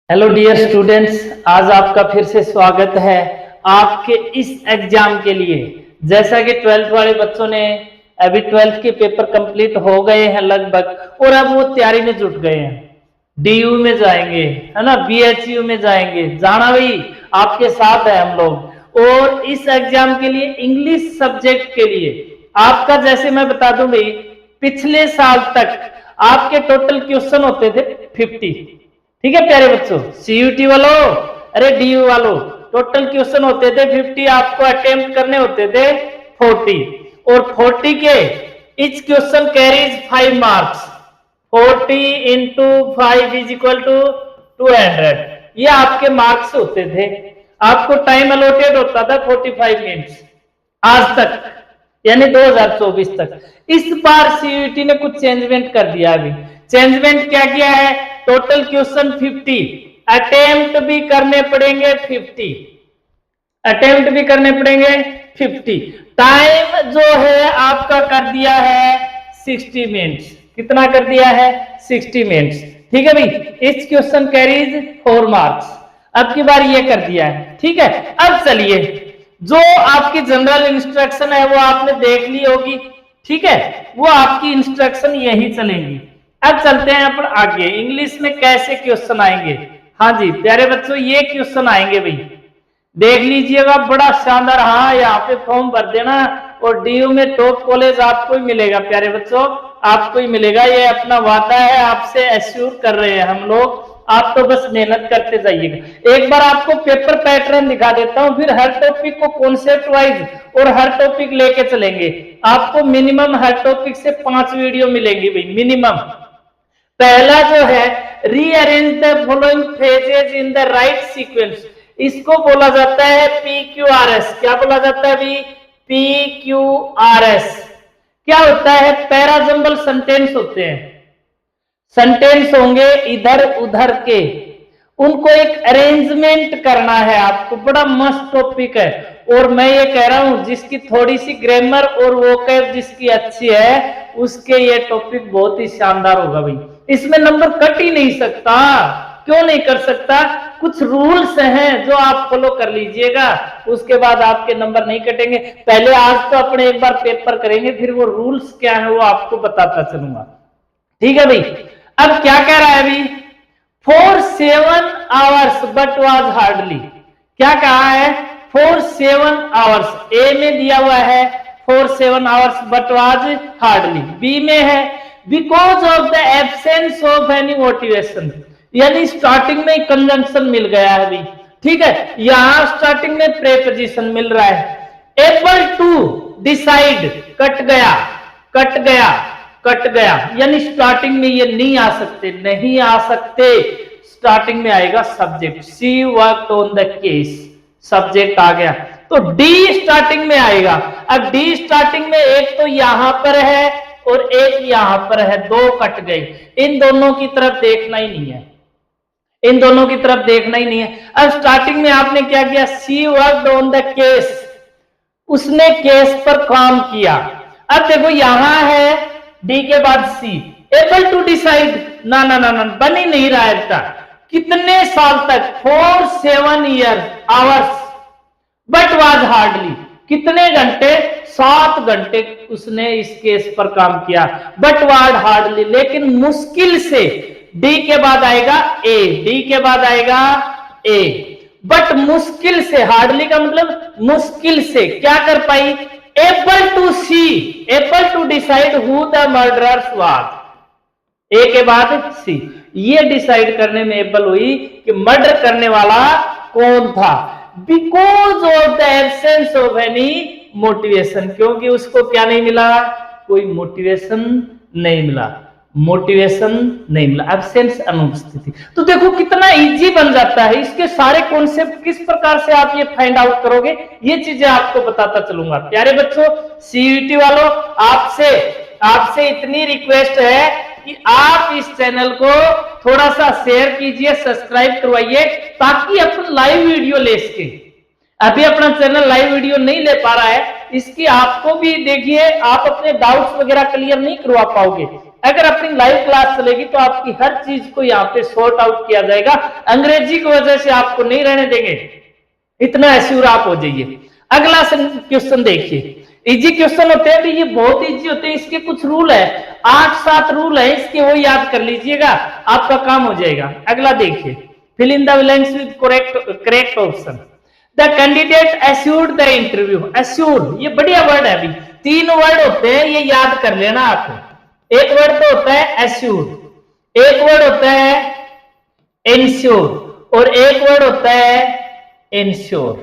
Hello dear students, आज आपका फिर से स्वागत है आपके इस एग्जाम के लिए। जैसा कि 12th वाले बच्चों ने अभी 12th के पेपर कंप्लीट हो गए हैं लगभग, और अब वो तैयारी में जुट गए हैं। डीयू में जाएंगे, है ना, बीएचयू में जाएंगे, जाना भाई, आपके साथ है हम लोग। और इस एग्जाम के लिए इंग्लिश सब्जेक्ट के लिए आपका, जैसे मैं बता दूं भाई, पिछले साल तक आपके टोटल क्वेश्चन होते थे 50। ठीक है प्यारे बच्चों, सीयूटी वालों, अरे डीयू वालों, टोटल क्वेश्चन होते थे 50, आपको अटेम्प्ट करने होते थे 40, और 40 के each question carries 5 marks. 40 into 5 is equal to 200, ये आपके मार्क्स होते थे। आपको टाइम अलॉटेड होता था 45 मिनट्स आज तक, यानी 2024 तक। इस बार सीयूटी ने कुछ चेंजमेंट कर दिया। अभी चेंजमेंट क्या किया है? टोटल क्वेश्चन 50, अटेम्प्ट भी करने पड़ेंगे 50, अटेम्प्ट भी करने पड़ेंगे 50। टाइम जो है आपका कर दिया है 60 मिनट्स। कितना कर दिया है? 60 मिनट्स। ठीक है भाई, इस क्वेश्चन कैरीज 4 मार्क्स। अब की बार ये कर दिया है। ठीक है, अब चलिए, जो आपकी जनरल इंस्ट्रक्शन है वो आपने देख ली होगी। ठीक है, वो आपकी इंस्ट्रक्शन यही चलेंगी। अब चलते हैं अपन आगे, इंग्लिश में कैसे क्वेश्चन आएंगे। हाँ जी प्यारे बच्चों, ये क्वेश्चन आएंगे भाई, देख लीजिएगा, बड़ा शानदार। हाँ, यहाँ पे फॉर्म भर देना, और डीयू में टॉप कॉलेज आपको ही मिलेगा प्यारे बच्चों, आपको ही मिलेगा, ये अपना वादा है, आपसे एश्योर कर रहे हैं हम लोग। आप तो बस मेहनत करते जाइएगा। एक बार आपको पेपर पैटर्न दिखा देता हूं, फिर हर टॉपिक को कॉन्सेप्ट वाइज और हर टॉपिक लेके चलेंगे। आपको मिनिमम हर टॉपिक से 5 वीडियो मिलेंगी भाई, मिनिमम। पहला जो है, rearrange the following phrases in the right sequence, इसको बोला जाता है PQRS। क्या बोला जाता है भाई? PQRS। क्या होता है? पैराजंबल सेंटेंस होते हैं, सेंटेंस होंगे इधर उधर के, उनको एक अरेंजमेंट करना है आपको। बड़ा मस्त टॉपिक है, और मैं ये कह रहा हूं, जिसकी थोड़ी सी ग्रामर और वोकैब जिसकी अच्छी है, उसके ये टॉपिक बहुत ही शानदार होगा भाई। इसमें नंबर कट ही नहीं सकता। क्यों नहीं कर सकता? कुछ रूल्स हैं जो आप फॉलो कर लीजिएगा, उसके बाद आपके नंबर नहीं कटेंगे। पहले आज तो अपने एक बार पेपर करेंगे, फिर वो रूल्स क्या है वो आपको बताता चलूंगा। ठीक है भाई, अब क्या कह रहा है अभी? For 7 hours but was hardly. क्या कहा है? For 7 hours. ए में दिया हुआ है for 7 hours but was hardly. B में है because of the absence of any motivation, यानी स्टार्टिंग में कंजंक्शन मिल गया है अभी। ठीक है, यहां स्टार्टिंग में प्रेपोजिशन मिल रहा है। एबल टू डिसाइड, कट गया, कट गया, कट गया, यानी स्टार्टिंग में ये नहीं आ सकते, नहीं आ सकते। स्टार्टिंग में आएगा subject, she worked on the case, subject आ गया। तो डी स्टार्टिंग में आएगा। अब डी स्टार्टिंग में एक तो यहां पर है और एक यहां पर है, दो कट गए। इन दोनों की तरफ देखना ही नहीं है, इन दोनों की तरफ देखना ही नहीं है। अब स्टार्टिंग में आपने क्या किया? सी वर्कड ऑन द केस, उसने केस पर काम किया। अब देखो यहां है डी के बाद सी, एबल टू डिसाइड, ना ना ना ना, बन ही नहीं रहा है। कितने साल तक? For 7 year hours but was hardly, कितने घंटे? 7 घंटे उसने इस केस पर काम किया, बट वाज हार्डली, लेकिन मुश्किल से। डी के बाद आएगा ए, डी के बाद आएगा ए, बट मुश्किल से। हार्डली का मतलब मुश्किल से। क्या कर पाई? Able to see, able to decide who the murderers was. A के बाद सी, ये डिसाइड करने में एबल हुई कि मर्डर करने वाला कौन था। Because of the absence of any motivation, क्योंकि उसको क्या नहीं मिला? कोई मोटिवेशन नहीं मिला, मोटिवेशन नहीं मिला, एब्सेंस, अनुपस्थिति। तो देखो कितना इजी बन जाता है। इसके सारे कॉन्सेप्ट किस प्रकार से आप ये फाइंड आउट करोगे, ये चीजें आपको बताता चलूंगा। प्यारे बच्चों, सीयूटी वालों, आपसे इतनी रिक्वेस्ट है कि आप इस चैनल को थोड़ा सा शेयर कीजिए, सब्सक्राइब करवाइए, ताकि अपन लाइव वीडियो ले सके। अभी अपना चैनल लाइव वीडियो नहीं ले पा रहा है, इसकी आपको भी देखिए, आप अपने डाउट्स वगैरह क्लियर नहीं करवा पाओगे। अगर अपनी लाइव क्लास चलेगी तो आपकी हर चीज को यहाँ पे सॉर्ट आउट किया जाएगा। अंग्रेजी की वजह से आपको नहीं रहने देंगे, इतना एश्योर आप हो जाइए। अगला क्वेश्चन देखिए, इजी क्वेश्चन होते हैं, ये बहुत इजी होते हैं, इसके कुछ रूल है, 8-7 रूल है इसके, वो याद कर लीजिएगा, आपका काम हो जाएगा। अगला देखिए, fill in the blanks with correct option. The candidate assured the interview. Assured ये बढ़िया वर्ड है, अभी 3 वर्ड होते हैं, ये याद कर लेना आप। एक वर्ड तो होता है एश्योर्ड, एक वर्ड होता है इंश्योर, और एक वर्ड होता है इंश्योर।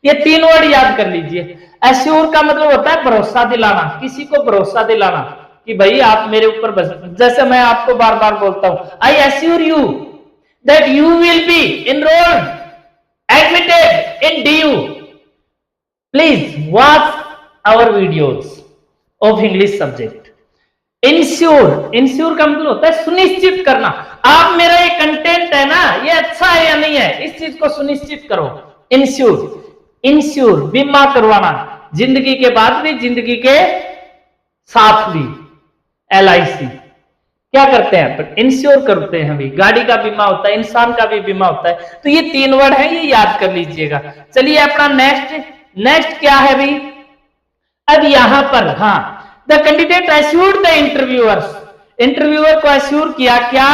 ये 3 वर्ड याद कर लीजिए। एश्योर का मतलब होता है भरोसा दिलाना, किसी को भरोसा दिलाना कि भाई आप मेरे ऊपर बस, जैसे मैं आपको बार बार बोलता हूं, I assure you that you will be enrolled admitted in DU. Please watch our videos of English subject. Ensure का मतलब होता है सुनिश्चित करना, आप मेरा ये कंटेंट है ना, ये अच्छा है या नहीं है, इस चीज को सुनिश्चित करो। इंश्योर बीमा करवाना, जिंदगी के बाद भी, जिंदगी के साथ भी, LIC क्या करते हैं, पर इंश्योर करते हैं। भी गाड़ी का बीमा होता है, इंसान का भी बीमा होता है। तो ये 3 वर्ड है, ये याद कर लीजिएगा। चलिए अपना नेक्स्ट क्या है भाई, अब यहां पर, हाँ, the candidate assured the interviewer को एश्योर किया क्या,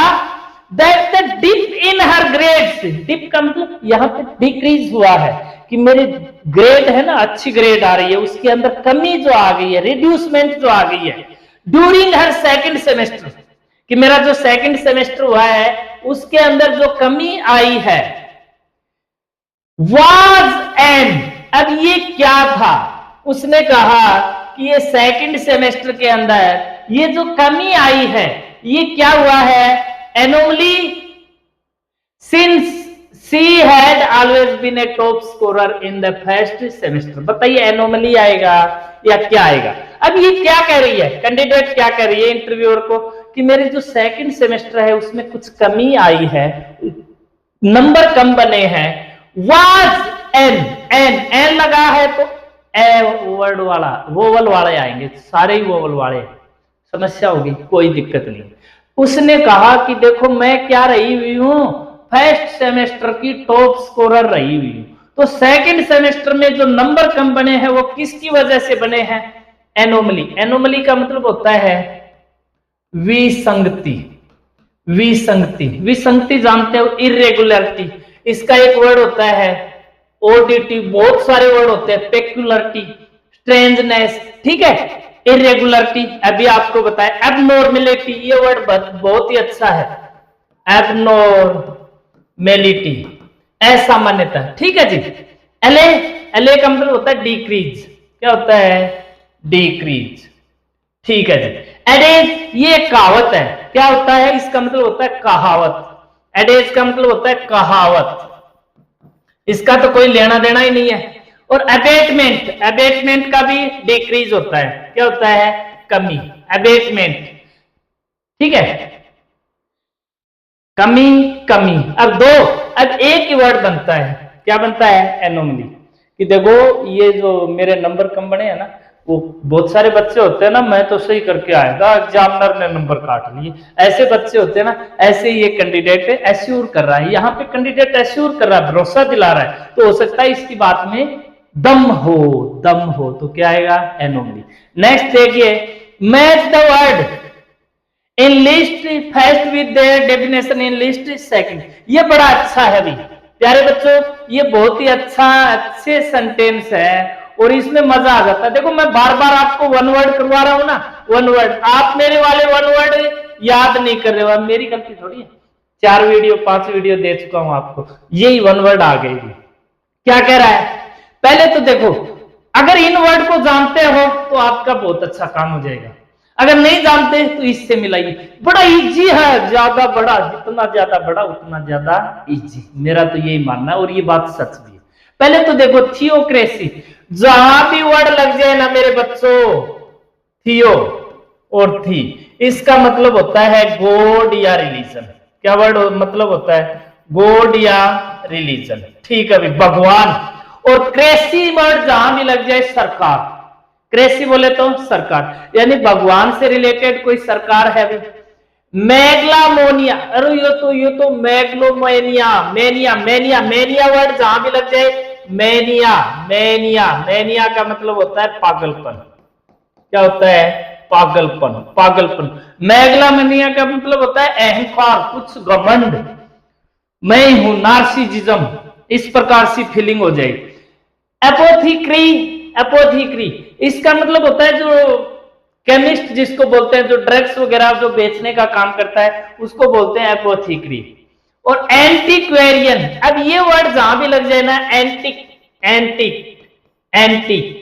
that the dip in her grades. Dip का मतलब यहां पे डिक्रीज हुआ है, कि मेरे ग्रेड है ना, अच्छी ग्रेड आ रही है, उसके अंदर कमी जो आ गई है, रिड्यूसमेंट जो आ गई है, ड्यूरिंग हर सेकेंड सेमेस्टर, कि मेरा जो सेकंड सेमेस्टर हुआ है उसके अंदर जो कमी आई है, वाज एन। अब ये क्या था, उसने कहा कि ये सेकंड सेमेस्टर के अंदर ये जो कमी आई है, ये क्या हुआ है, anomaly, since she had always been a top scorer in the first semester. बताइए एनोमली आएगा या क्या आएगा। अब ये क्या कह रही है, कैंडिडेट क्या कह रही है इंटरव्यूअर को, कि मेरे जो सेकंड सेमेस्टर है उसमें कुछ कमी आई है, नंबर कम बने हैं। वाज एन लगा है तो ए वर्ड वाला, वोवल वाले आएंगे, सारे ही वोवल वाले, समस्या होगी, कोई दिक्कत नहीं। उसने कहा कि देखो मैं क्या रही हुई हूं, फर्स्ट सेमेस्टर की टॉप स्कोरर रही हुई हूं, तो सेकंड सेमेस्टर में जो नंबर कम बने हैं वो किसकी वजह से बने हैं, एनोमली का मतलब होता है विसंगति जानते हो, इरेगुलरिटी, इसका एक वर्ड होता है ओडिटी, बहुत सारे वर्ड होते हैं, पेक्युलरिटी, स्ट्रेंजनेस, ठीक है, इरेगुलरिटी, अभी आपको बताया, एबनॉर्मेलिटी, ये वर्ड बहुत ही अच्छा है, एबनॉर्मेलिटी, असामान्यता, ठीक है जी। एले का मतलब होता है डिक्रीज, क्या होता है, डिक्रीज, ठीक है जी। एडेज ये कहावत है, क्या होता है, इसका मतलब होता है कहावत, एडेज का मतलब होता है कहावत, इसका तो कोई लेना देना ही नहीं है। और अबेटमेंट का भी डिक्रीज होता है, क्या होता है, कमी, अबेटमेंट, ठीक है, कमी। अब एक ही वर्ड बनता है, क्या बनता है, एनोमली, कि देखो ये जो मेरे नंबर कम बने हैं ना, वो बहुत सारे बच्चे होते हैं ना, मैं तो सही करके आया था, एग्जामिनर ने नंबर काट लिए, ऐसे बच्चे होते हैं ना, ऐसे ये कैंडिडेट एश्योर कर रहा है, यहाँ पे कैंडिडेट एश्योर कर रहा है, भरोसा दिला रहा है, तो हो सकता है इसकी बात में दम हो, तो क्या आएगा, एनोमली। नेक्स्ट देखिए, match the word in list first with their definition in list second. ये बड़ा अच्छा है भी प्यारे बच्चों, ये बहुत ही अच्छे सेंटेंस है और इसमें मजा आ जाता है। देखो मैं बार बार आपको 1 वर्ड करवा रहा हूं ना, 1 वर्ड, आप मेरे वाले 1 वर्ड याद नहीं कर रहे हो, मेरी गलती थोड़ी है, 4 वीडियो 5 वीडियो दे चुका हूं आपको, यही 1 वर्ड आ गई। क्या कह रहा है, पहले तो देखो, अगर इन वर्ड को जानते हो तो आपका बहुत अच्छा काम हो जाएगा, अगर नहीं जानते तो इससे मिलाइए, बड़ा इजी है, ज्यादा बड़ा, जितना ज्यादा बड़ा उतना ज्यादा इजी, मेरा तो यही मानना है और ये बात सच भी है। पहले तो देखो थियोक्रेसी, जहां भी वर्ड लग जाए ना मेरे बच्चों, थियो और थी, इसका मतलब होता है गॉड या रिलीजन। क्या वर्ड मतलब होता है, गॉड या रिलीजन, ठीक है, भगवान। और क्रेसी वर्ड जहां भी लग जाए, सरकार, क्रेसी बोले तो सरकार, यानी भगवान से रिलेटेड कोई सरकार है भी, मैग्लामोनिया, अरे ये तो मैग्लोमेनिया, मेनिया मेनिया मेनिया वर्ड जहां भी लग जाए, मेनिया मेनिया मेनिया का मतलब होता है पागलपन। क्या होता है? पागलपन, पागलपन। मैग्लामोनिया का मतलब होता है अहंकार, कुछ घमंड, मैं हूं, नार्सिसिज्म, इस प्रकार सी फीलिंग हो जाएगी। एपोथिक्री, एपोथिक्री इसका मतलब होता है जो केमिस्ट जिसको बोलते हैं, जो ड्रग्स वगैरह जो बेचने का काम करता है, उसको बोलते हैं एपोथिक्री। और एंटीक्वेरियन, अब ये वर्ड जहां भी लग जाए ना, एंटिक एंटिक एंटिक,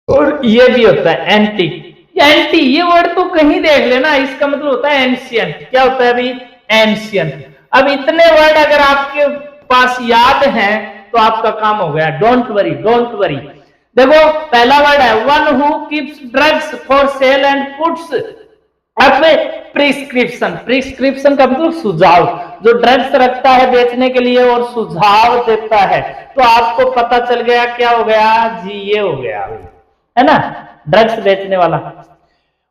और ये भी होता है एंटिक। एंटी ये वर्ड तो कहीं देख लेना, इसका मतलब होता है एंशियंट। क्या होता है अभी? एंशियंट। अब इतने वर्ड अगर आपके पास याद हैं तो आपका काम हो गया। Don't worry, don't worry. देखो पहला वर्ड है one who keeps drugs for sale and puts up prescription. Prescription का मतलब सुझाव, जो ड्रग्स रखता है बेचने के लिए और सुझाव देता है। तो आपको पता चल गया, क्या हो गया जी? ये हो गया, है ना, ड्रग्स बेचने वाला।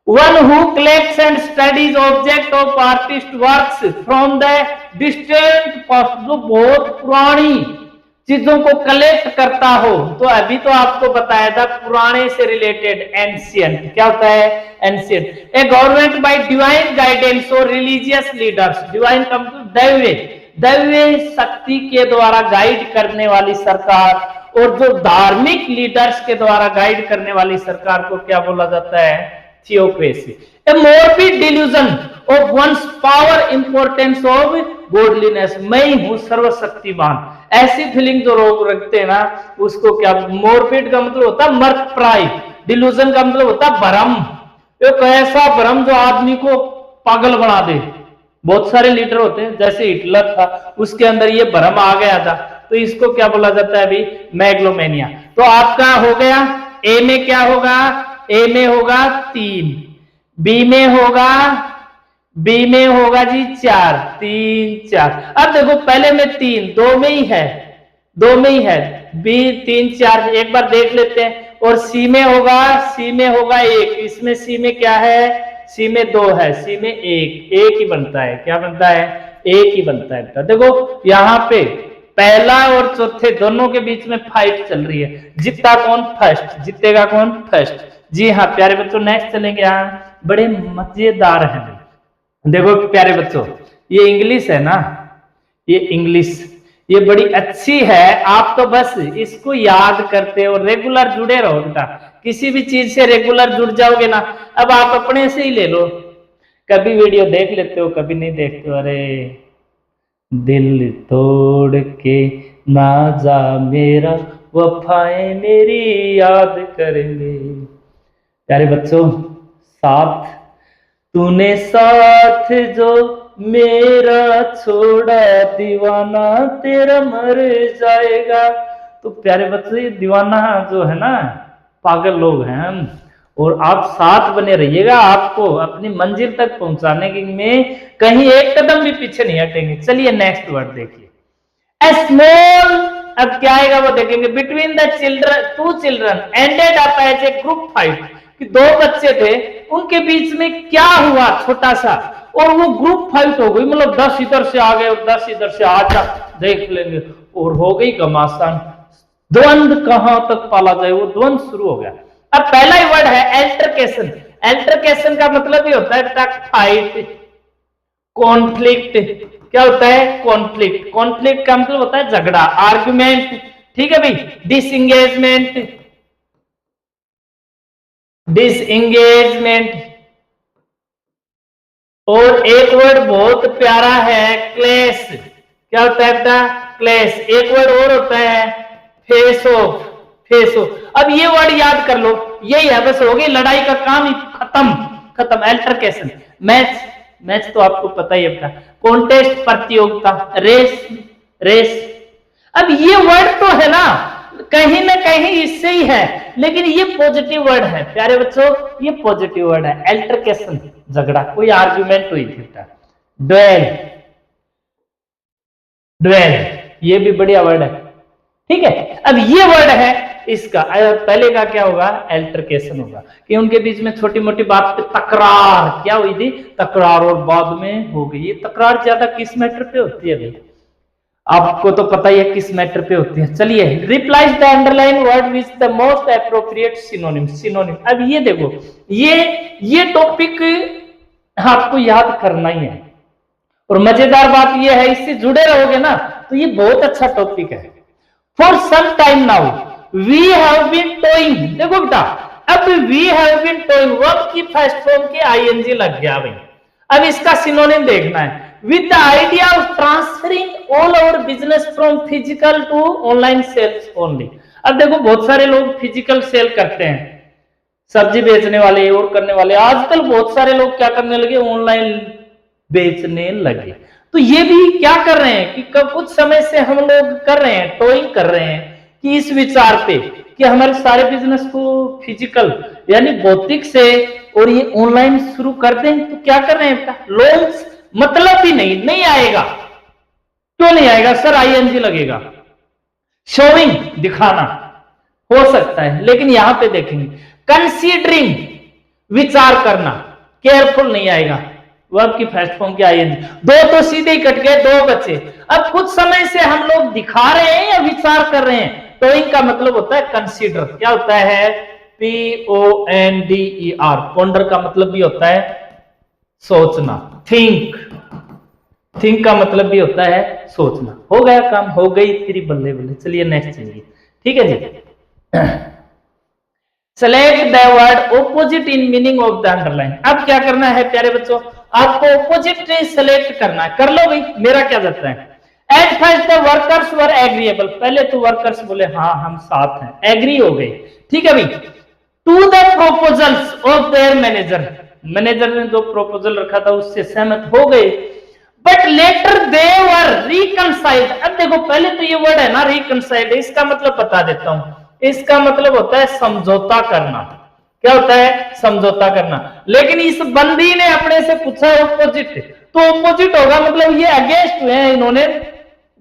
One who collects and studies object of artist works from the distant past, जो बहुत पुरानी चीजों को कलेक्ट करता हो। तो अभी तो आपको बताया था पुराने से रिलेटेड, एंशियंट। क्या होता है? Ancient. A government by divine guidance और रिलीजियस लीडर्स, डिवाइन का मतलब दैवीय, दैवीय शक्ति के द्वारा गाइड करने वाली सरकार, और जो धार्मिक लीडर्स के द्वारा गाइड करने वाली सरकार को क्या बोला जाता है? Theocracy. A morbid delusion of one's power, importance of godliness, मैं हूं सर्वशक्तिमान, ऐसी फीलिंग जो लोग रखते हैं ना, उसको क्या? मोर्बिड का मतलब होता है मर्क प्राय, डिल्यूजन का मतलब होता है भ्रम, एक ऐसा भ्रम जो आदमी को पागल बना दे। बहुत सारे लीडर होते हैं, जैसे हिटलर था, उसके अंदर ये भ्रम आ गया था, तो इसको क्या बोला जाता है अभी? मैग्लोमेनिया। तो आपका हो गया, ए में क्या होगा? ए में होगा 3, बी में होगा, बी में होगा जी 4, 3 4। अब देखो पहले में 3, 2 में ही है, 2 में ही है, बी 3 4 एक बार देख लेते हैं। और सी में होगा, सी में होगा 1, इसमें सी में क्या है? सी में 2 है, सी में 1, एक ही बनता है। क्या बनता है? एक ही बनता है। देखो यहाँ पे पहला और चौथे दोनों के बीच में फाइट चल रही है, जीतता कौन? फर्स्ट। जीतेगा कौन? फर्स्ट। जी हाँ प्यारे बच्चों, नेक्स्ट चलेंगे। यहाँ बड़े मजेदार हैं। देखो प्यारे बच्चों, ये इंग्लिश है ना, ये इंग्लिश, ये बड़ी अच्छी है। आप तो बस इसको याद करते हो, रेगुलर जुड़े रहो बेटा। किसी भी चीज से रेगुलर जुड़ जाओगे ना, अब आप अपने से ही ले लो, कभी वीडियो देख लेते हो, कभी नहीं देखते हो। अरे दिल तोड़ के ना जा मेरा, वफाएं मेरी याद करेंगे। प्यारे बच्चों, साथ तूने साथ जो मेरा छोड़ा, दीवाना तेरा मर जाएगा। तो प्यारे बच्चों, ये दीवाना जो है ना, पागल लोग हैं हम, और आप साथ बने रहिएगा, आपको अपनी मंजिल तक पहुंचाने में कहीं एक कदम भी पीछे नहीं हटेंगे। चलिए नेक्स्ट वर्ड देखिए, ए स्मॉल, अब क्या आएगा वो देखेंगे। Between the children, two children ended up as a group fight, कि 2 बच्चे थे, उनके बीच में क्या हुआ छोटा सा, और वो ग्रुप फाइट हो गई। मतलब 10 इधर से आ गए और 10 इधर से आ जा, देख लेंगे, और हो गई घमासान। द्वंद कहां तक पाला जाए, वो द्वंद शुरू हो गया। अब पहला ही वर्ड है एल्टरकेशन। एल्टरकेशन का मतलब ही होता है फाइट, कॉन्फ्लिक्ट। क्या होता है? कॉन्फ्लिक्ट। कॉन्फ्लिक्ट का मतलब होता है झगड़ा, आर्गुमेंट। ठीक है भाई, डिसएंगेजमेंट, डिसएंगेजमेंट। और एक वर्ड बहुत प्यारा है, क्लेश। क्या होता है बेटा? क्लेश। एक वर्ड और होता है फेस ऑफ, फेस ऑफ। अब ये वर्ड याद कर लो, यही है, बस हो गई लड़ाई का काम ही खत्म, खत्म। एल्टरकेशन। मैच, मैच तो आपको पता ही है बेटा, कॉन्टेस्ट प्रतियोगिता, रेस, रेस। अब ये वर्ड तो है ना, कहीं ना कहीं इससे ही है, लेकिन ये पॉजिटिव वर्ड है प्यारे बच्चों, ये पॉजिटिव वर्ड है। एल्टरकेशन, झगड़ा, कोई आर्ग्यूमेंट हुई थी। ड्वेल, ड्वेल, ये भी बढ़िया वर्ड है। ठीक है, अब ये वर्ड है, इसका पहले का क्या होगा, अल्टरकेशन होगा, कि उनके बीच में छोटी मोटी बात पे तकरार क्या हुई थी, तकरार, और बाद में हो गई। ये तकरार ज्यादा किस मैटर पे होती है भाई, आपको तो पता ही है किस मैटर पे होती है। चलिए, replies the underline word which the most appropriate synonym. Synonym, अब ये देखो, ये टॉपिक आपको याद करना ही है, और मजेदार बात ये है, इससे जुड़े रहोगे ना तो ये बहुत अच्छा टॉपिक है। For some time now we have been toying, देखो बेटा, अब we have been toying verb की फर्स्ट फॉर्म के आईएनजी लग गया भाई। अब इसका सिनोनिम देखना है, with the idea of transferring all our business from physical to online sales only. अब देखो, बहुत सारे लोग फिजिकल सेल करते हैं, सब्जी बेचने वाले और करने वाले, आजकल बहुत सारे लोग क्या करने लगे, ऑनलाइन बेचने लगे। तो ये भी क्या कर रहे हैं कि कुछ समय से हम लोग कर रहे हैं, टॉइंग कर रहे हैं कि इस विचार पे कि हमारे सारे बिजनेस को फिजिकल यानी भौतिक से और ये ऑनलाइन शुरू कर दें। तो क्या कर रहे हैं, लॉन्च मतलब ही नहीं आएगा। क्यों नहीं आएगा सर, आईएनजी लगेगा। शोइंग, दिखाना हो सकता है, लेकिन यहां पे देखेंगे कंसीडरिंग, विचार करना, केयरफुल नहीं आएगा, वर्ब की फर्स्ट फॉर्म की आईएनजी। दो तो सीधे ही कट गए, दो बचे। अब कुछ समय से हम लोग दिखा रहे हैं या विचार कर रहे हैं, टोइंग का मतलब होता है कंसीडर, क्या होता है, PONDER, पॉन्डर का मतलब भी होता है सोचना, थिंक, थिंक का मतलब भी होता है सोचना। हो गया काम, हो गई तेरी बल्ले बल्ले। चलिए नेक्स्ट चलिए, ठीक है जी। Select the word opposite in meaning of the underline. अब क्या करना है प्यारे बच्चों, आपको ऑपोजिट सेलेक्ट करना है, कर लो भाई, मेरा क्या जाता है। At first the workers were agreeable, पहले तो वर्कर्स बोले हाँ हम साथ हैं, एग्री हो गए, ठीक है भाई। To the proposals of their manager, manager ने जो प्रोपोजल रखा था उससे सहमत हो गए। But later they were reconciled. अब देखो, पहले तो ये वर्ड है ना रिकंसाइल्ड, इसका मतलब बता देता हूं, इसका मतलब होता है समझौता करना। क्या होता है, समझौता करना। लेकिन इस बंदी ने अपने से पूछा ऑपोजिट, तो ऑपोजिट होगा मतलब ये अगेंस्ट हुए हैं, इन्होंने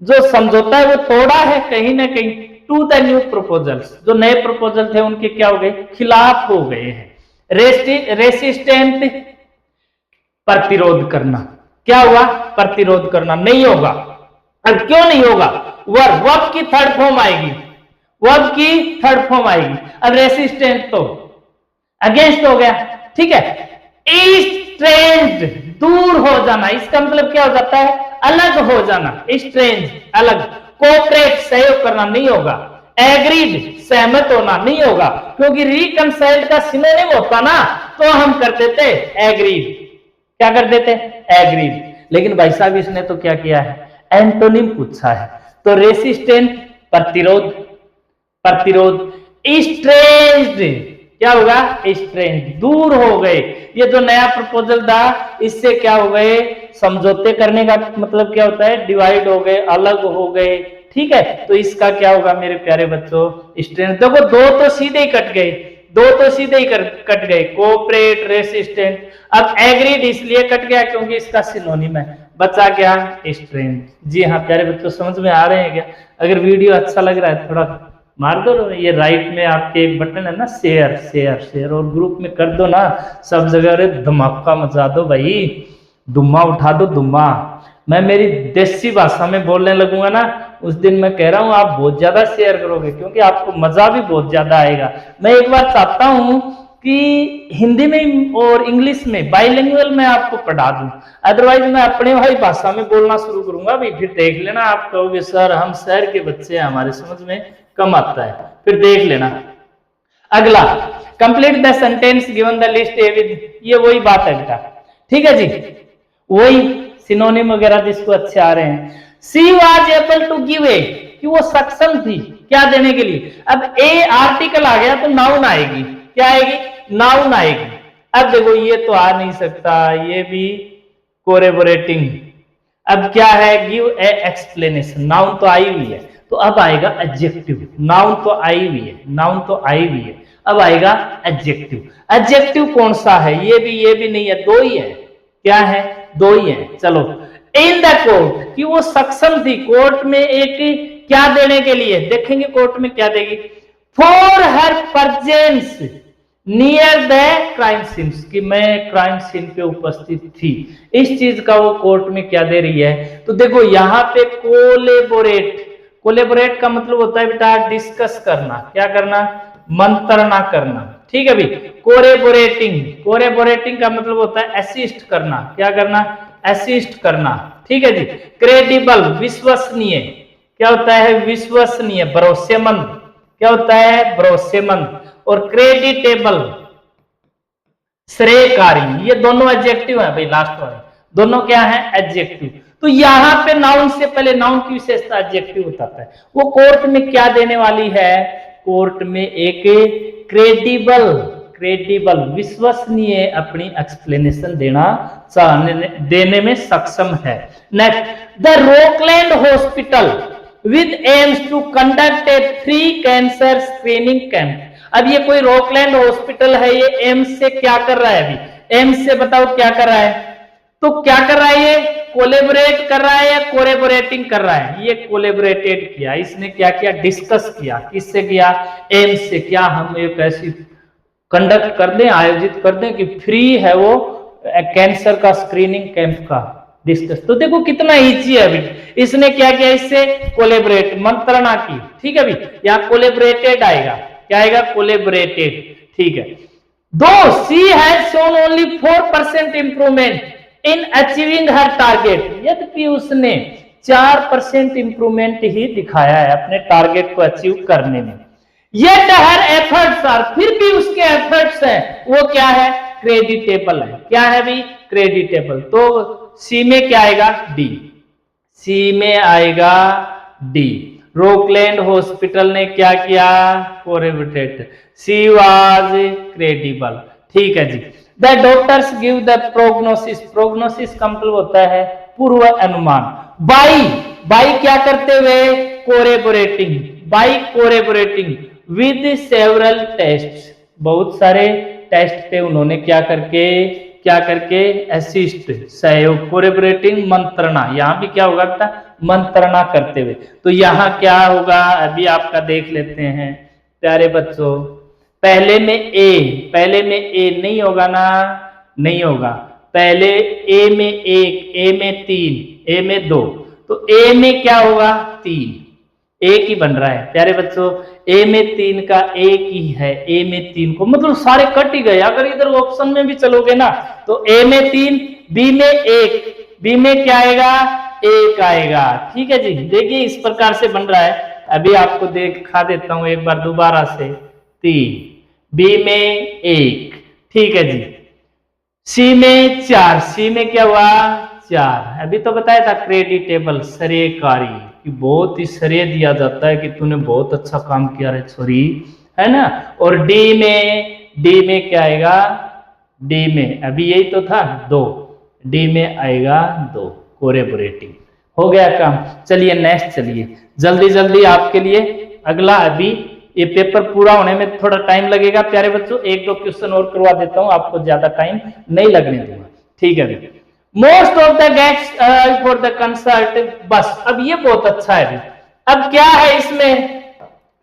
जो समझौता है वो तोड़ा है कहीं ना कहीं। टू द न्यू प्रपोजल्स, जो नए प्रपोजल थे उनके क्या हो गए, खिलाफ हो गए हैं। रेसिस्टेंट, प्रतिरोध करना, क्या हुआ, प्रतिरोध करना, नहीं होगा। अब क्यों नहीं होगा, वर्ब की थर्ड फॉर्म आएगी, वर्ब की थर्ड फॉर्म आएगी। अब रेसिस्टेंट तो अगेंस्ट हो गया, ठीक है। स्ट्रेंज, दूर हो जाना, इसका मतलब क्या हो जाता है, अलग हो जाना, स्ट्रेंज अलग। कोऑपरेट, सहयोग करना, नहीं होगा। एग्रीड, सहमत होना, नहीं होगा, क्योंकि रिकंसाइल्ड का सिनोनिम होता ना तो हम कर देते एग्रीड, क्या कर देते, एग्रीड। लेकिन भाई साहब इसने तो क्या किया है, एंटोनिम पूछा है, तो रेसिस्टेंट प्रतिरोध, प्रतिरोध। स्ट्रेंज्ड, क्या होगा, स्ट्रेंज, दूर हो गए। ये जो नया प्रपोजल था इससे क्या हो गए, समझौते करने का मतलब क्या होता है, डिवाइड हो गए, अलग हो गए, ठीक है। तो इसका क्या होगा मेरे प्यारे बच्चों, स्ट्रेंथ। देखो दो तो सीधे ही कट गए, दो तो सीधे ही कट गए, कोऑपरेट, रेसिस्टेंट। अब एग्रीड इसलिए कट गया क्योंकि इसका सिनोनिम है, बचा क्या, स्ट्रेंथ। जी हाँ प्यारे बच्चों, समझ में आ रहे हैं क्या। अगर वीडियो अच्छा लग रहा है थोड़ा मार दो, ये राइट में आपके एक बटन है ना, शेयर शेयर शेयर, और ग्रुप में कर दो ना सब जगह। अरे धमाका मचा दो भाई, दुम्मा उठा दो, दुम्मा। मैं मेरी देसी भाषा में बोलने लगूंगा ना उस दिन, मैं कह रहा हूं आप बहुत ज्यादा शेयर करोगे, क्योंकि आपको मजा भी बहुत ज्यादा आएगा। मैं एक बार चाहता हूं कि हिंदी में और इंग्लिश में बाइलिंगुअल में आपको पढ़ा दूं, अदरवाइज मैं अपने भाई भाषा में बोलना शुरू करूंगा भाई, फिर देख लेना, आप कहोगे सर हम शहर के बच्चे हैं, हमारे समझ में कम आता है, फिर देख लेना। अगला, complete the sentence given the list A with, ये वही बात है बेटा, ठीक है जी, वही सिनोनिम वगैरह जिसको अच्छे आ रहे हैं। She was able to give a, कि वो सक्षम थी क्या देने के लिए। अब ए आर्टिकल आ गया तो नाउन आएगी, क्या आएगी, नाउन आएगी। अब देखो ये तो आ नहीं सकता, ये भी कोरेबोरेटिंग। अब क्या है, गिव ए एक्सप्लेनेशन, नाउन तो आई हुई है, तो अब आएगा एडजेक्टिव। नाउन तो आई हुई है, नाउन तो आई हुई है, अब आएगा एडजेक्टिव। एडजेक्टिव कौन सा है, ये भी नहीं है, दो ही है, क्या है, दो ही है। चलो, इन द कोर्ट, कि वो सक्षम थी कोर्ट में एक क्या देने के लिए, देखेंगे कोर्ट में क्या देगी। For her presence near the crime scenes, कि मैं क्राइम सीन पे उपस्थित थी। इस चीज का वो कोर्ट में क्या दे रही है, तो देखो यहाँ पे कोलेबोरेट, कोलेबोरेट का मतलब होता है बेटा डिस्कस करना, क्या करना, मंत्रणा करना, ठीक है भाई। कोरेबोरेटिंग, कोरेबोरेटिंग का मतलब होता है असिस्ट करना, क्या करना, असिस्ट करना, ठीक है जी। क्रेडिबल, विश्वसनीय, क्या होता है, विश्वसनीय, भरोसेमंद, क्या होता है, भरोसेमंद। और क्रेडिटेबल, श्रेयकारी, ये दोनों एडजेक्टिव है भाई, लास्ट वाले दोनों क्या है, एडजेक्टिव। तो यहां पे नाउन से पहले नाउन की विशेषता एडजेक्टिव बताता है। वो कोर्ट में क्या देने वाली है, कोर्ट में एक क्रेडिबल, क्रेडिबल विश्वसनीय अपनी एक्सप्लेनेशन देने में सक्षम है। Next, the Rockland hospital with aims to conduct a free cancer screening camp। अब ये कोई रोकलैंड हॉस्पिटल है, ये एम्स से क्या कर रहा है, अभी एम्स से बताओ क्या कर रहा है, तो क्या कर रहा है, ये कोलेबोरेट कर रहा है या कोलेबोरेटिंग कर रहा है, ये कोलेबोरेटेड किया, इसने क्या किया, डिस्कस किया, किससे किया, एम्स से। क्या हम एक ऐसी कंडक्ट कर दें, आयोजित कर दें कि फ्री है वो कैंसर का स्क्रीनिंग कैंप का डिस्कस। तो देखो कितना इजी है अभी, इसने क्या किया, इससे कोलेबोरेट, मंत्रणा की, ठीक है अभी। यहाँ कोलेबोरेटेड आएगा, क्या आएगा, कोलेबोरेटेड, ठीक है। दो she has shown only 4% improvement in achieving her target, यद्यपि उसने 4% इंप्रूवमेंट ही दिखाया है अपने टारगेट को अचीव करने में। येट हर एफर्ट्स आर, फिर भी उसके एफर्ट्स हैं वो क्या है, क्रेडिटेबल है, क्या है भी, क्रेडिटेबल। तो सी में क्या आएगा, डी, सी में आएगा डी। रोकलैंड हॉस्पिटल ने क्या किया, कोरेबोरेटेड, सी वाज क्रेडिबल, ठीक है जी। The doctors give the prognosis, prognosis का मतलब होता है पूर्व अनुमान। बाई, बाई क्या करते हुए, कोरेबोरेटिंग, बाई कोरेबोरेटिंग विद सेवरल टेस्ट, बहुत सारे टेस्ट पे उन्होंने क्या करके असिस्ट, सहयोग, कोरेबोरेटिंग, मंत्रणा, यहां भी क्या होगा बेटा, मंत्रणा करते हुए। तो यहां क्या होगा अभी आपका देख लेते हैं प्यारे बच्चों। पहले में ए नहीं होगा ना, नहीं होगा। पहले ए में 1, ए में 3, ए में 2, तो ए में क्या होगा, 3, एक ही बन रहा है प्यारे बच्चों। ए में 3 का एक ही है, ए में 3 को मतलब सारे कट ही गए। अगर इधर ऑप्शन में भी चलोगे ना तो ए में 3, बी में 1, बी में क्या आएगा, 1 आएगा, ठीक है जी। देखिए इस प्रकार से बन रहा है। अभी आपको दिखा देता हूं एक बार दोबारा से, 3, बी में 1, ठीक है जी। सी में 4, सी में क्या हुआ, 4। अभी तो बताया था क्रेडिटेबल, श्रेयकारी, कि बहुत ही श्रेय दिया जाता है कि तूने बहुत अच्छा काम किया रे छोरी, है ना। और डी में क्या आएगा, डी में अभी यही तो था 2, डी में आएगा 2, कोरेबोरेटिंग। हो गया काम। चलिए नेक्स्ट, चलिए जल्दी जल्दी आपके लिए अगला। अभी ये पेपर पूरा होने में थोड़ा टाइम लगेगा प्यारे बच्चों, 1-2 क्वेश्चन और करवा देता हूं, आपको ज्यादा टाइम नहीं लगने दूंगा, ठीक है। Most of the gates for the concert बस। अब ये बहुत अच्छा है। अब क्या है इसमें,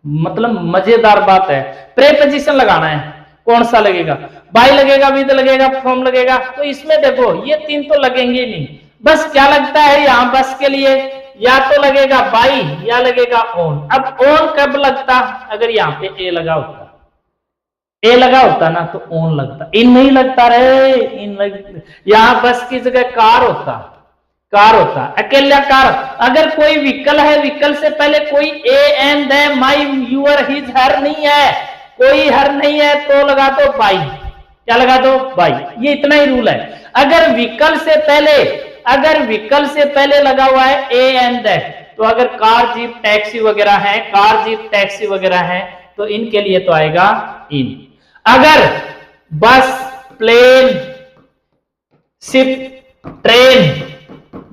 मतलब मजेदार बात है, प्रेपोजिशन लगाना है। कौन सा लगेगा, बाय लगेगा, विद लगेगा, फ्रॉम लगेगा। तो इसमें देखो ये 3 तो लगेंगे नहीं, बस क्या लगता है यहाँ बस के लिए, या तो लगेगा बाई या लगेगा ऑन। अब ऑन कब लगता, अगर यहाँ पे ए लगा होता, ए लगा होता ना तो ऑन लगता, इन नहीं लगता रे, इन लग, यहां बस की जगह कार होता, कार होता, अकेला कार। अगर कोई व्हीकल है, व्हीकल से पहले कोई a an the my your his her नहीं है, कोई हर नहीं है तो लगा दो बाई, क्या लगा दो, बाई। ये इतना ही रूल है। अगर व्हीकल से पहले, अगर व्हीकल से पहले लगा हुआ है ए एंड दैट, तो अगर कार जीप टैक्सी वगैरह है, कार जीप टैक्सी वगैरह है, तो इनके लिए तो आएगा इन। अगर बस, प्लेन, शिप, ट्रेन,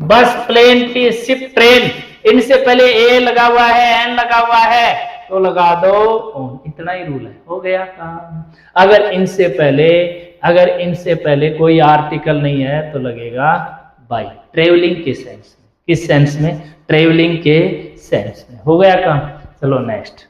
बस, प्लेन, शिप, ट्रेन, इनसे पहले ए लगा हुआ है, एन लगा हुआ है, तो लगा दो ऑन। इतना ही रूल है, हो गया काम। अगर इनसे पहले कोई आर्टिकल नहीं है तो लगेगा बाई, ट्रेवलिंग के सेंस में। किस सेंस में, ट्रेवलिंग के सेंस में। हो गया काम। चलो नेक्स्ट।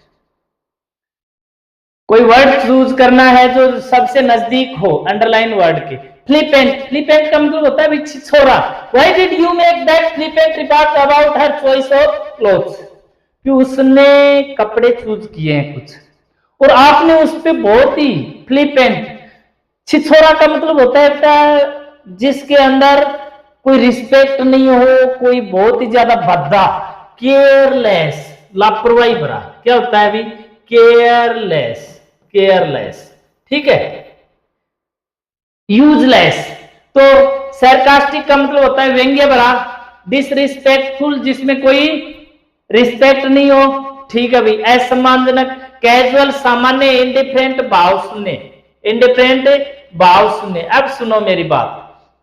कोई वर्ड चूज करना है जो सबसे नजदीक हो अंडरलाइन वर्ड के। फ्लिपेंट, फ्लिपेंट का मतलब होता है छिछोरा। Why did you make that flippant remark about her choice of clothes? कि उसने कपड़े चूज किए हैं कुछ और आपने उस पे बहुत ही फ्लिपेंट। छिछोरा का मतलब होता है जिसके अंदर कोई रिस्पेक्ट नहीं हो, कोई बहुत ही ज्यादा भद्दा, केयरलेस, लापरवाही भरा। क्या होता है अभी? केयरलेस, केयरलेस, ठीक है। यूजलेस, तो सरकास्टिक का मतलब होता है व्यंग्य भरा। डिसरिस्पेक्टफुल, जिसमें कोई रिस्पेक्ट नहीं हो, ठीक है भाई। असम्मानजनक, कैजुअल, सामान्य, इंडिफरेंट, भाव शून्य, इंडिफरेंट, भाव शून्य। अब सुनो मेरी बात,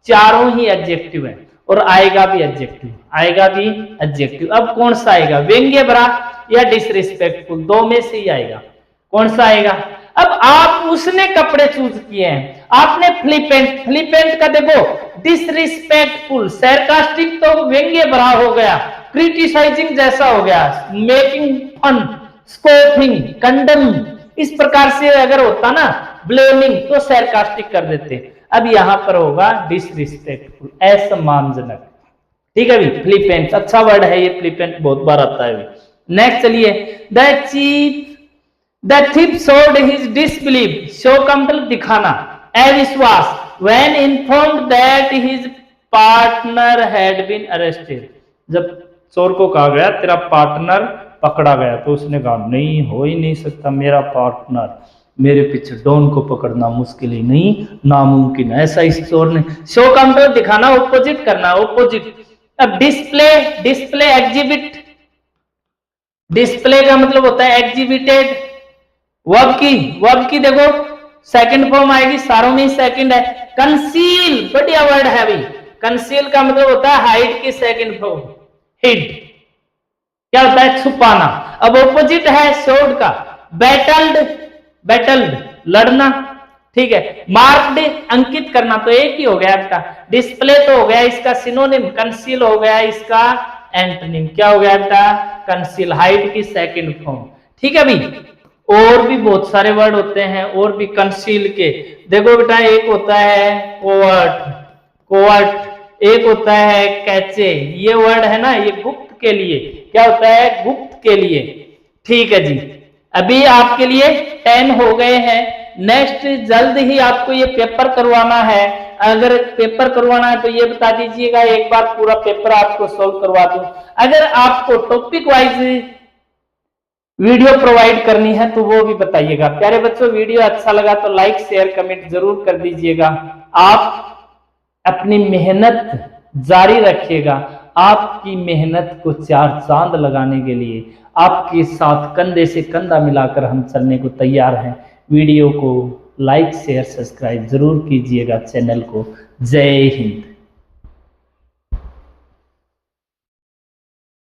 चारों ही एडजेक्टिव है और आएगा भी एडजेक्टिव, आएगा भी एडजेक्टिव। अब कौन सा आएगा? व्यंग्य भरा या डिसरिस्पेक्टफुल? दो में से ही आएगा। कौन सा आएगा? अब आप उसने कपड़े चूज किए हैं, आपने फ्लिपेंट, फ्लिपेंट का देखो डिसरिस्पेक्टफुल, सरकास्टिक तो व्यंग्य भरा हो गया, क्रिटिसाइजिंग जैसा हो गया, मेकिंग फन, स्कोपिंग, कंडम, इस प्रकार से अगर होता ना ब्लेमिंग तो सरकास्टिक कर देते। अब यहां पर होगा डिसरिस्पेक्टफुल, असम्मानजनक, ठीक है भी। फ्लिपेंट अच्छा वर्ड है ये, फ्लिपेंट बहुत बार आता है। नेक्स्ट चलिए, the thief showed his disbelief, show का मतलब दिखाना, अविश्वास, when informed that his partner had been arrested, जब चोर को कहा गया तेरा पार्टनर पकड़ा गया तो उसने कहा नहीं, हो ही नहीं सकता, मेरा पार्टनर, मेरे पीछे डॉन को पकड़ना मुश्किल ही नहीं, नामुमकिन। ऐसा इस चोर ने, शो का मतलब दिखाना, ऑपोजिट करना, ऑपोजिट। अब डिस्प्ले, डिस्प्ले एग्जिबिट, डिस्प्ले का मतलब होता है एग्जिबिटेड। वर्ब की देखो सेकंड फॉर्म आएगी, सारों में सेकंड है। कंसील, बढ़िया वर्ड है भाई। कंसील का मतलब होता है हाइड की सेकंड फॉर्म, हिड, क्या होता है? छुपाना। अब ऑपोजिट है शोड का, बैटल्ड, बैटल्ड, लड़ना, ठीक है। मार्क्ड, अंकित करना, तो एक ही हो गया आपका। डिस्प्ले तो हो गया इसका सिनोनिम, कंसील हो गया इसका एंटोनिम। क्या हो गया आपका? कंसील, हाइड की सेकंड फॉर्म, ठीक है भाई। और भी बहुत सारे वर्ड होते हैं और भी कंसील के, देखो बेटा, एक होता है कोवर्ट, कोवर्ट, एक होता है कैचे। ये वर्ड है ना, ये गुप्त के लिए, क्या होता है? गुप्त के लिए, ठीक है जी। अभी आपके लिए 10 हो गए हैं। नेक्स्ट जल्द ही आपको ये पेपर करवाना है। अगर पेपर करवाना है तो ये बता दीजिएगा, एक बार पूरा पेपर आपको सोल्व करवा दूं। अगर आपको टॉपिक वाइज वीडियो प्रोवाइड करनी है तो वो भी बताइएगा। प्यारे बच्चों, वीडियो अच्छा लगा तो लाइक शेयर कमेंट जरूर कर दीजिएगा। आप अपनी मेहनत जारी रखिएगा। आपकी मेहनत को चार चांद लगाने के लिए आपके साथ कंधे से कंधा मिलाकर हम चलने को तैयार हैं। वीडियो को लाइक शेयर सब्सक्राइब जरूर कीजिएगा चैनल को। जय हिंद।